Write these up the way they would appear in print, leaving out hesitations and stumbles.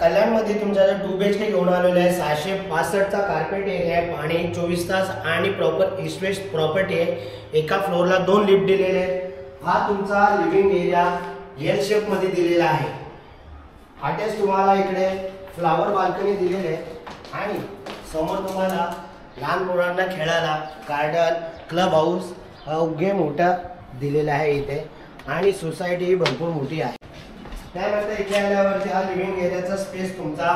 कल्याणमध्ये तुमचा 2 BHK घेऊन आलेला आहे। 665 चा कार्पेट एरिया आहे, पाणी 24 तास आणि प्रॉपर ईस्ट वेस्ट प्रॉपर्टी आहे। एका फ्लोअरला 2 लिफ्ट दिलेले आहेत। हा तुमचा लिव्हिंग एरिया एल शेप मध्ये दिलेला आहे। अटॅच तुम्हाला इकडे फ्लावर बाल्कनी दिलेले आहे आणि समोर तुम्हाला लहान मुलांना खेळायला गार्डन क्लब हाऊस अवघे मोठा दिलेला आहे इथे आणि सोसायटी ही भरपूर मोठी आहे। त्यानंतर इथे आल्यावरती हा लिव्हिंग एरियाचा स्पेस तुमचा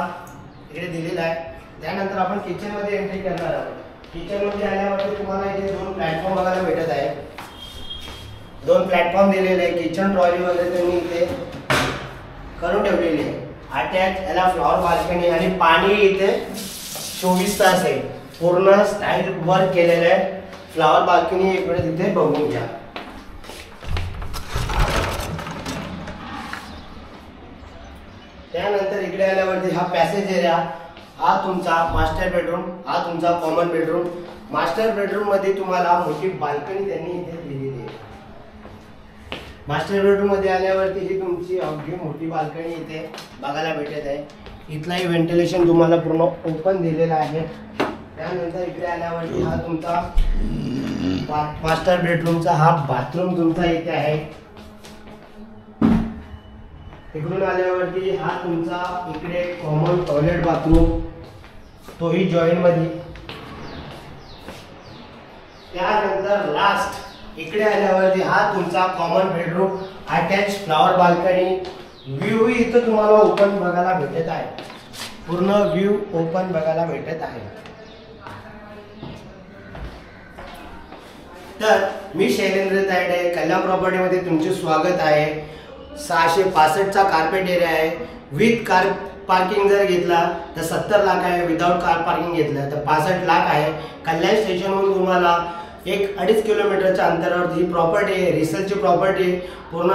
इकडे दिलेला आहे। त्यानंतर आपण किचन मध्ये एंट्री करणार आहोत। किचन मध्ये आल्यावरती तुम्हाला इथे 2 प्लॅटफॉर्म बघायला भेटत आहे। 2 प्लॅटफॉर्म दिलेले आहे। किचन ट्रॉली वगैरे त्यांनी इथे करून ठेवलेली आहे। अटॅच याला फ्लॉवर बाल्कनी आणि पाणी इथे 24 तास आहे। पूर्ण स्टाईल वर्क केलेलं आहे। फ्लॉवर बाल्कनी एक वेळ तिथे बघून घ्या। त्यानंतर इकडे आल्यावरती हा पॅसेज एरिया, हा तुमचा मास्टर बेडरूम, हा तुमचा कॉमन बेडरूम। मास्टर बेडरूम मध्ये तुम्हाला मोठी बाल्कनी त्यांनी इथे दिलेली आहे। मास्टर बेडरूम मध्ये आल्यावरती ही तुमची अगदी मोठी बाल्कनी इथे बघायला भेटत आहे। इथलाही व्हेंटिलेशन तुम्हाला पूर्ण ओपन दिलेला आहे। त्यानंतर इकडे आल्यावरती हा तुमचा मास्टर बेडरूमचा हा बाथरूम तुमचा इथे आहे। इकडून आल्यावरती हा तुमचा इकडे कॉमन टॉयलेट बाथरूम, तोही जॉईंट मध्ये। त्यानंतर लास्ट इकडे आल्यावरती हा तुमचा common bedroom, attach flower balcony. View इथं तुम्हाला ओपन बघायला भेटत आहे। पूर्ण व्ह्यू ओपन बघायला भेटत आहे। तर मी शैलेंद्र तायडे, कल्याण प्रॉपर्टी मध्ये तुमचे स्वागत आहे। 665 चा कार्पेट एरिया आहे। विथ कार पार्किंग जर घेतला तर 70 लाख आहे। विदाउट कार पार्किंग घेतलं तर 65 लाख आहे। कल्याण स्टेशनवरून तुम्हाला 1-2.5 किलोमीटरच्या अंतरावरती ही प्रॉपर्टी आहे। रिसेलची प्रॉपर्टी पूर्ण।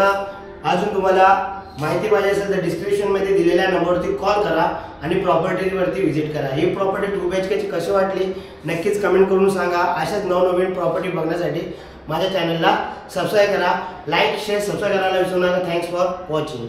अजून तुम्हाला माहिती पाहिजे असेल तर डिस्क्रिप्शन मध्ये दिलेल्या नंबरवरती कॉल करा आणि प्रॉपर्टीवरती व्हिजिट करा। ही प्रॉपर्टी 2 BHK ची कशी वाटली नक्कीच कमेंट करून सांगा। अशाच नवनवीन प्रॉपर्टी बघण्यासाठी माझ्या चॅनलला सबस्क्राइब करा, लाईक शेअर सबस्क्राइब करायला विसरू नका। Thanks for watching.